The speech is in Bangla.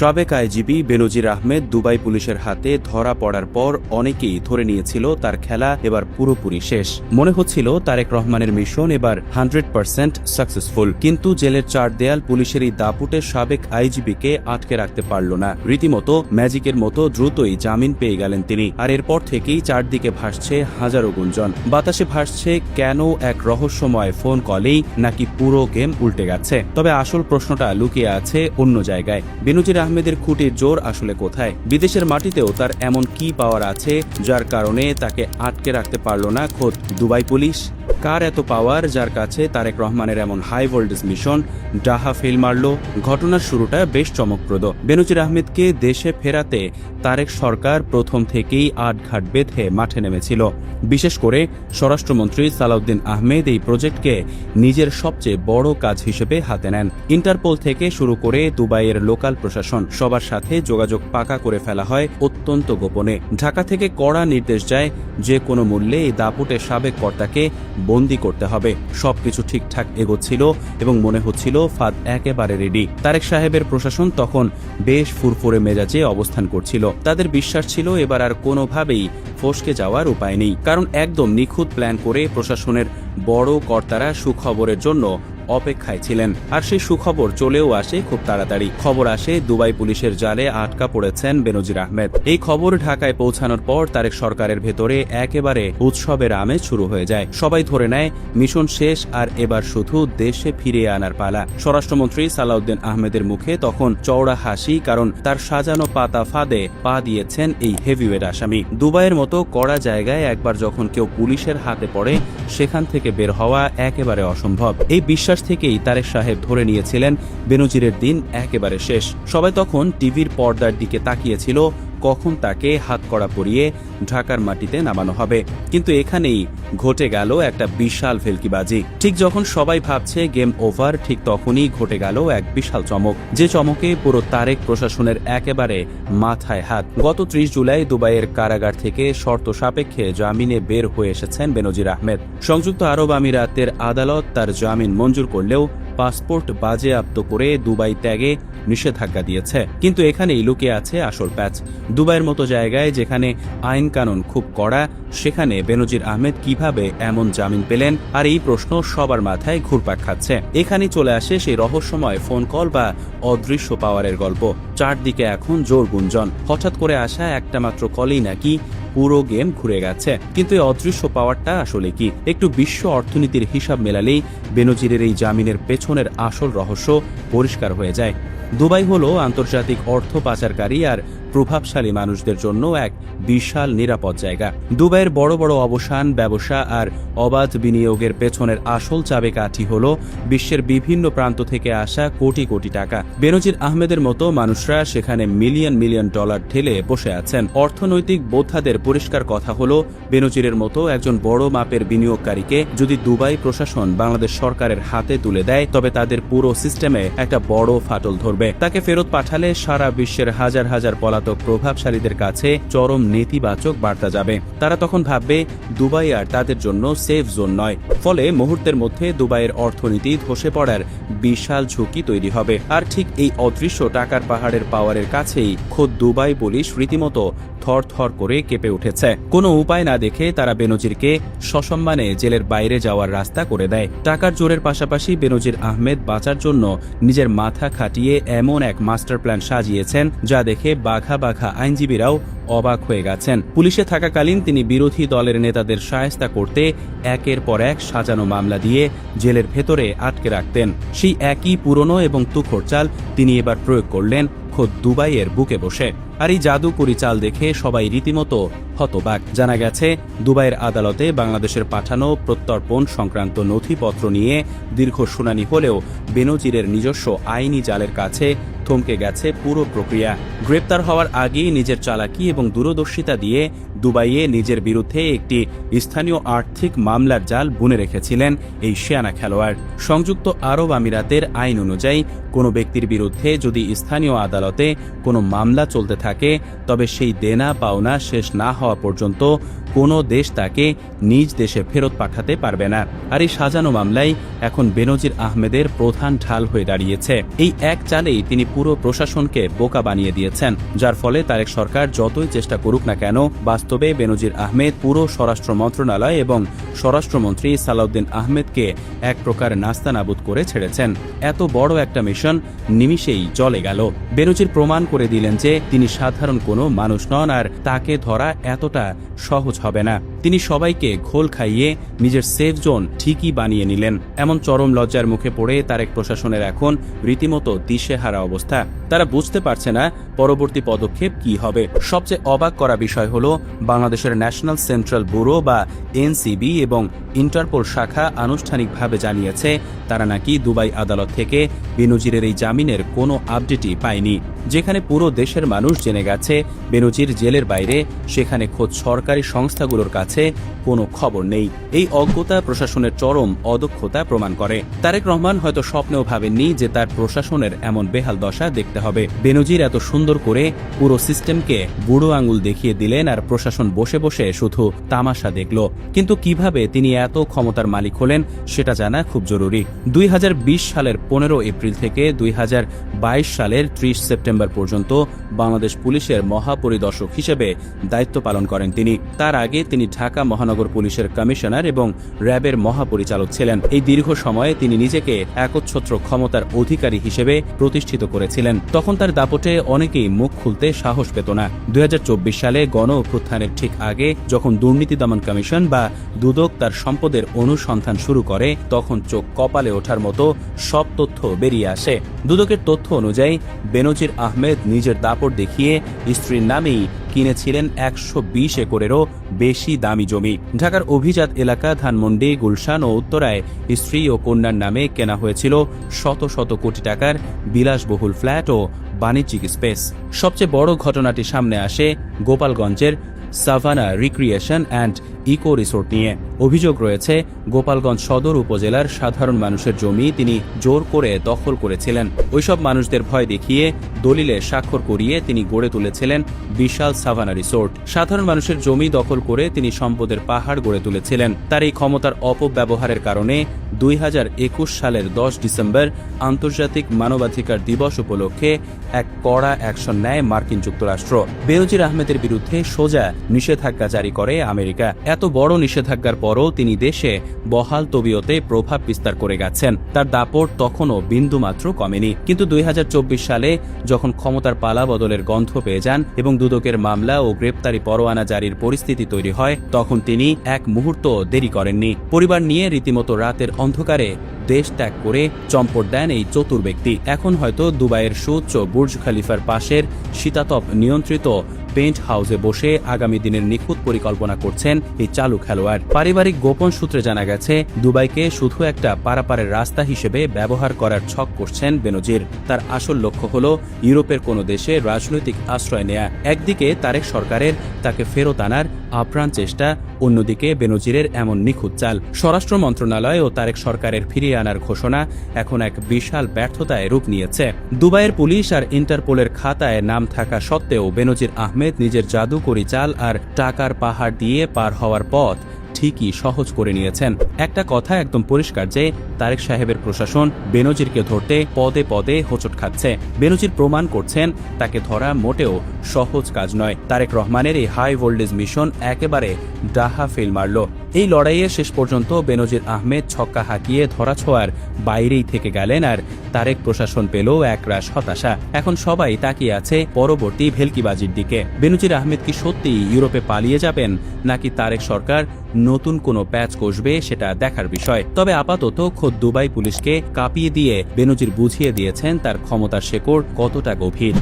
সাবেক আইজিপি বেনজির আহমেদ দুবাই পুলিশের হাতে ধরা পড়ার পর অনেকেই ধরে নিয়েছিল তার খেলা এবার পুরোপুরি শেষ। মনে হচ্ছিল তারেক রহমানের মিশন এবার 100% সাকসেসফুল। কিন্তু জেলের চার দেয়াল পুলিশের এই দাপুটে সাবেক আইজিপিকে আটকে রাখতে পারল না। রীতিমতো ম্যাজিকের মতো দ্রুতই জামিন পেয়ে গেলেন তিনি। আর এরপর থেকেই চারদিকে ভাসছে হাজারো গুঞ্জন। বাতাসে ভাসছে কেন এক রহস্যময় ফোন কলেই নাকি পুরো গেম উল্টে গেছে। তবে আসল প্রশ্নটা লুকিয়ে আছে অন্য জায়গায়। বেনজির আহমেদের খুঁটির জোর আসলে কোথায়? বিদেশের মাটিতেও তার এমন কি পাওয়ার আছে যার কারণে তাকে আটকে রাখতে পারল না খোদ দুবাই পুলিশ? কার এত পাওয়ার যার কাছে তারেক রহমানের এমন হাই ভোল্টেজ মিশন ডাহা ফেল মারল? ঘটনার শুরুটা বেশ চমকপ্রদ। বেনজির আহমেদকে দেশে ফেরাতে তারেক সরকার প্রথম থেকেই আটঘাট বেঁধে মাঠে নেমেছিল। বিশেষ করে স্বরাষ্ট্রমন্ত্রী সালাউদ্দিন আহমেদ এই প্রজেক্টকে নিজের সবচেয়ে বড় কাজ হিসেবে হাতে নেন। ইন্টারপোল থেকে শুরু করে দুবাইয়ের লোকাল প্রশাসন সবার সাথে যোগাযোগ পাকা করে ফেলা হয় অত্যন্ত গোপনে। ঢাকা থেকে কড়া নির্দেশ যায় যে কোনো মূল্যে এই দাপুটে সাবেক কর্তাকে বন্দী করতে হবে। সবকিছু ঠিকঠাক এগোচ্ছিল এবং মনে হচ্ছিল ফাঁদ একেবারে রেডি। তারেক সাহেবের প্রশাসন তখন বেশ ফুরফুরে মেজাজে অবস্থান করছিল। তাদের বিশ্বাস ছিল এবার আর কোনোভাবেই ফসকে যাওয়ার উপায় নেই, কারণ একদম নিখুঁত প্ল্যান করে প্রশাসনের বড় কর্তারা সুখবরের জন্য অপেক্ষায় ছিলেন। আর সেই সুখবর চলেও আসে খুব তাড়াতাড়ি। খবর আসে দুবাই পুলিশের জালে আটকা পড়েছেন বেনজির আহমেদ। এই খবর ঢাকায় পৌঁছানোর পর তারেক সরকারের ভেতরে একেবারে উৎসবের আমেজ শুরু হয়ে যায়। সবাই ধরে নেয় মিশন শেষ, আর এবার শুধু দেশে ফিরিয়ে আনার পালা। স্বরাষ্ট্রমন্ত্রী সালাউদ্দিন আহমেদের মুখে তখন চওড়া হাসি, কারণ তার সাজানো পাতা ফাঁদে পা দিয়েছেন এই হেভিওয়েট আসামি। দুবাইয়ের মতো কড়া জায়গায় একবার যখন কেউ পুলিশের হাতে পড়ে, সেখান থেকে বের হওয়া একেবারে অসম্ভব। এই বিশ্বাস থেকেই তারেক সাহেব ধরে নিয়েছিলেন বেনজিরের দিন একেবারে শেষ। সবাই তখন টিভির পর্দার দিকে তাকিয়েছিল কখন তাকে হাতকড়া পরিয়ে ঢাকার মাটিতে নামানো হবে। কিন্তু এখানেই ঘটে গেল একটা বিশাল ভেলকিবাজি। ঠিক যখন সবাই ভাবছে গেম ওভার, ঠিক তখনই ঘটে গেল এক বিশাল চমক, যে চমকে পুরো তারেক প্রশাসনের একেবারে মাথায় হাত। গত 30 জুলাই দুবাইয়ের কারাগার থেকে শর্ত সাপেক্ষে জামিনে বের হয়ে এসেছেন বেনজির আহমেদ। সংযুক্ত আরব আমিরাতের আদালত তার জামিন মঞ্জুর করলেও পাসপোর্ট বাজেয়াপ্ত করে দুবাই ত্যাগে নিষেধাজ্ঞা দিয়েছে। কিন্তু এখানেই লুকিয়ে আছে আসল প্যাচ। দুবাইয়ের মতো জায়গায় যেখানে আইন কানুন খুব কড়া, সেখানে বেনজির আহমেদ কিভাবে এমন জামিন পেলেন? আর এই প্রশ্ন সবার মাথায় ঘুরপাক খাচ্ছে। এখানেই চলে আসে সেই রহস্যময় ফোন কল বা অদৃশ্য পাওয়ারের গল্প। চারদিকে এখন জোর গুঞ্জন, হঠাৎ করে আসা একটা মাত্র কলেই নাকি পুরো গেম ঘুরে গেছে। কিন্তু এই অদৃশ্য পাওয়ারটা আসলে কি? একটু বিশ্ব অর্থনীতির হিসাব মেলালেই বেনজিরের এই জামিনের পেছনের আসল রহস্য পরিষ্কার হয়ে যায়। দুবাই হলো আন্তর্জাতিক অর্থ পাচারকারী আর প্রভাবশালী মানুষদের জন্য এক বিশাল নিরাপদ জায়গা। দুবাইয়ের বড় বড় অবসান, ব্যবসা আর অবাধ বিনিয়োগের পেছনের আসল চাবিকাঠি হল বিশ্বের বিভিন্ন প্রান্ত থেকে আসা কোটি কোটি টাকা। বেনজির আহমেদের মতো মানুষরা সেখানে মিলিয়ন মিলিয়ন ডলার ঢেলে বসে আছেন। অর্থনৈতিক বোদ্ধাদের পরিষ্কার কথা হলো, বেনজিরের মতো একজন বড় মাপের বিনিয়োগকারীকে যদি দুবাই প্রশাসন বাংলাদেশ সরকারের হাতে তুলে দেয়, তবে তাদের পুরো সিস্টেমে একটা বড় ফাটল ধরবে। তাকে ফেরত পাঠালে সারা বিশ্বের হাজার হাজার পলাতক প্রভাবশালীদের কাছে চরম নেতিবাচক বার্তা যাবে। তারা তখন ভাববে দুবাই আর তাদের জন্য সেফ জোন নয়। ফলে মুহূর্তের মধ্যে দুবাইয়ের অর্থনীতি ধসে পড়ার বিশাল ঝুঁকি তৈরি হবে। আর ঠিক এই অদৃশ্য টাকার পাহাড়ের পাওয়ারের কাছেই খোদ দুবাই পুলিশ রীতিমতো থর থর করে কেঁপে উঠেছে। কোনো উপায় না দেখে তারা বেনজিরকে সসম্মানে জেলের বাইরে যাওয়ার রাস্তা করে দেয়। টাকার জোরের পাশাপাশি বেনজির আহমেদ বাঁচার জন্য নিজের মাথা খাটিয়ে এমন এক মাস্টার প্ল্যান সাজিয়েছেন, যা দেখে বাঘা বাঘা আইনজীবীরাও অবাক হয়ে গেছেন। পুলিশে থাকাকালীন তিনি বিরোধী দলের নেতাদের শায়েস্তা করতে একের পর এক সাজানো মামলা দিয়ে জেলের ভেতরে আটকে রাখতেন। সেই একই পুরনো এবং তুখোড় চাল তিনি এবার প্রয়োগ করলেন খোদ দুবাইয়ের বুকে বসে। আর এই জাদুকরি চাল দেখে সবাই রীতিমতো হতবাক। জানা গেছে দুবাইয়ের আদালতে বাংলাদেশের পাঠানো প্রত্যর্পণ সংক্রান্ত নথিপত্র নিয়ে দীর্ঘ শুনানি হলেও বেনজিরের নিজস্ব আইনি জালের কাছে থমকে গেছে পুরো প্রক্রিয়া। গ্রেপ্তার হওয়ার আগেই নিজের চালাকি এবং দূরদর্শিতা দিয়ে দুবাইয়ে নিজের বিরুদ্ধে একটি স্থানীয় আর্থিক মামলার জাল বুনে রেখেছিলেন এই শিয়ানা খেলোয়াড়। সংযুক্ত আরব আমিরাতের আইন অনুযায়ী কোনো ব্যক্তির বিরুদ্ধে যদি স্থানীয় আদালতে কোনো মামলা চলতে থাকে, তবে সেই দেনা পাওনা শেষ না হওয়া পর্যন্ত কোনো দেশ তাকে নিজ দেশে ফেরত পাঠাতে পারবে না। আর এই সাজানো মামলায় এখন বেনজির আহমেদের প্রধান ঢাল হয়ে দাঁড়িয়েছে। এই এক চালেই তিনি পুরো প্রশাসনকে বোকা বানিয়ে দিয়েছেন, যার ফলে তারেক সরকার যতই চেষ্টা করুক না কেন, বাস্তবে বেনজির আহমেদ পুরো স্বরাষ্ট্র মন্ত্রণালয় এবং স্বরাষ্ট্রমন্ত্রী সালাউদ্দিন আহমেদকে এক প্রকার নাস্তানাবুদ করে ছেড়েছেন। এত বড় একটা মিশন নিমিষেই চলে গেল। বেনজির প্রমাণ করে দিলেন যে তিনি সাধারণ কোনো মানুষ নন, আর তাকে ধরা এতটা সহজ হবে না। তিনি সবাইকে ঘোল খাইয়ে নিজের সেফ জোন ঠিকই বানিয়ে নিলেন। এমন চরম লজ্জার মুখে পড়ে তারেক প্রশাসনের এখন রীতিমতো দিশেহারা অবস্থা। তারা বুঝতে পারছে না পরবর্তী পদক্ষেপ কি হবে। সবচেয়ে অবাক করা বিষয় হল, বাংলাদেশের ন্যাশনাল সেন্ট্রাল ব্যুরো বা এনসিবি এবং ইন্টারপোল শাখা আনুষ্ঠানিকভাবে জানিয়েছে তারা নাকি দুবাই আদালত থেকে বেনজিরের এই জামিনের কোনো আপডেটই পায়নি। যেখানে পুরো দেশের মানুষ জেনে গেছে বেনজির জেলের বাইরে, সেখানে খোদ সরকারি সংস্থাগুলোর কাছে কোনো খবর নেই। এই অজ্ঞতা প্রশাসনের চরম অদক্ষতা প্রমাণ করে। তারেক রহমান হয়তো স্বপ্নেও ভাবেননি যে তার প্রশাসনের এমন বেহাল দশা দেখতে হবে। বেনজির এত সুন্দর করে পুরো সিস্টেমকে বুড়ো আঙুল দেখিয়ে দিলেন, আর প্রশাসন বসে বসে শুধু তামাশা দেখল। কিন্তু কিভাবে তিনি এত ক্ষমতার মালিক হলেন সেটা জানা খুব জরুরি। 2020 সালের 15 এপ্রিল থেকে 2022 সালের 30 সেপ্টেম্বর পর্যন্ত বাংলাদেশ পুলিশের মহাপরিদর্শক হিসেবে দায়িত্ব পালন করেন তিনি। তার আগে তিনি ঢাকা মহানগর পুলিশের কমিশনার এবং র্যাবের মহাপরিচালক ছিলেন। এই দীর্ঘ সময়ে তিনি নিজেকে একচ্ছত্র ক্ষমতার অধিকারী হিসেবে প্রতিষ্ঠিত করেছিলেন। তখন তার দাপটে অনেকেই মুখ খুলতে সাহস পেত না। 2024 সালে গণ অভ্যুত্থানের ঠিক আগে যখন দুর্নীতি দমন কমিশন বা দুদক তার সম্পদের অনুসন্ধান শুরু করে, তখন চোখ কপালে ওঠার মতো সব তথ্য বেরিয়ে আসে। দুদকের তথ্য অনুযায়ী বেনজির আহমেদ নিজের দাপট দেখিয়ে স্ত্রীর নামেই কিনেছিলেন 120 একরেরও বেশি দামি জমি। ঢাকার অভিজাত এলাকা ধানমন্ডি, গুলশান ও উত্তরায় স্ত্রী ও কন্যার নামে কেনা হয়েছিল শত শত কোটি টাকার বিলাসবহুল ফ্ল্যাট ও বাণিজ্যিক স্পেস। সবচেয়ে বড় ঘটনাটি সামনে আসে গোপালগঞ্জের Savannah Recreation and Eco Resort নিয়ে। অভিযোগ রয়েছে গোপালগঞ্জ সদর উপজেলার সাধারণ মানুষের জমি তিনি জোর করে দখল করেছিলেন। ওইসব মানুষদের ভয় দেখিয়ে দলিলে স্বাক্ষর করিয়ে তিনি গড়ে তুলেছিলেন বিশাল সাভানা রিসোর্ট। সাধারণ মানুষের জমি দখল করে তিনি সম্পদের পাহাড় গড়ে তুলেছিলেন। তার এই ক্ষমতার অপব্যবহারের কারণে 2021 সালের 10 ডিসেম্বর আন্তর্জাতিক মানবাধিকার দিবস উপলক্ষে এক কড়া অ্যাকশন নেয় মার্কিন যুক্তরাষ্ট্র। বেনজির আহমেদের বিরুদ্ধে সোজা নিষেধাজ্ঞা জারি করে আমেরিকা। এত বড় নিষেধাজ্ঞার পরও তিনি দেশে বহাল তবিয়তে প্রভাব বিস্তার করে গেছেন। তার দাপট তখনও বিন্দুমাত্র কমেনি। কিন্তু 2024 সালে যখন ক্ষমতার পালা বদলের গন্ধ পেয়ে যান এবং দুদকের মামলা ও গ্রেপ্তারি পরোয়ানা জারির পরিস্থিতি তৈরি হয়, তখন তিনি এক মুহূর্ত দেরি করেননি। পরিবার নিয়ে রীতিমতো রাতের অন্ধকারে দেশ ত্যাগ করে চম্পট দেন এই চতুর ব্যক্তি। এখন হয়তো দুবাইয়ের সুউচ্চ বুর্জ খলিফার পাশের শীতাতপ নিয়ন্ত্রিত পেন্ট হাউসে বসে আগামী দিনের নিখুঁত পরিকল্পনা করছেন এই চালু খেলোয়াড়। পারিবারিক গোপন সূত্রে জানা গেছে দুবাইকে শুধু একটা পারাপারের রাস্তা হিসেবে ব্যবহার করার ছক করছেন বেনজির। তার আসল লক্ষ্য হল ইউরোপের কোনো দেশে রাজনৈতিক আশ্রয় নেয়া। একদিকে তারেক সরকারের তাকে ফেরত আনার আপ্রাণ চেষ্টা, অন্যদিকে বেনজিরের এমন নিখুঁত চাল। স্বরাষ্ট্র মন্ত্রণালয় ও তারেক সরকারের ফিরিয়ে আনার ঘোষণা এখন এক বিশাল ব্যর্থতায় রূপ নিয়েছে। দুবাইয়ের পুলিশ আর ইন্টারপোলের খাতায় নাম থাকা সত্ত্বেও বেনজির আহমেদ নিজের জাদুকরি চাল আর টাকার পাহাড় দিয়ে পার হওয়ার পথ ঠিকই সহজ করে নিয়েছেন। একটা কথা একদম পরিষ্কার যে তারেক সাহেবের প্রশাসন বেনজিরকে ধরতে পদে পদে হোঁচট খাচ্ছে। বেনজির প্রমাণ করছেন তাকে ধরা মোটেও সহজ কাজ নয়। তারেক রহমানের এই হাই ভোল্টেজ মিশন একেবারে ডাহা ফেল মারল। এই লড়াইয়ে শেষ পর্যন্ত বেনজির আহমেদ ছক্কা হাঁকিয়ে ধরাছোঁয়ার বাইরেই থেকে গেলেন, আর তারেক প্রশাসন পেল একরাশ হতাশা। এখন সবাই তাকিয়ে আছে পরবর্তী ভেলকিবাজির দিকে। বেনজির আহমেদ কি সত্যিই ইউরোপে পালিয়ে যাবেন, নাকি তারেক সরকার নতুন কোনো প্যাচ কষবে, সেটা দেখার বিষয়। তবে আপাতত খোদ দুবাই পুলিশকে কাঁপিয়ে দিয়ে বেনজির বুঝিয়ে দিয়েছেন তার ক্ষমতার শেকড় কতটা গভীর।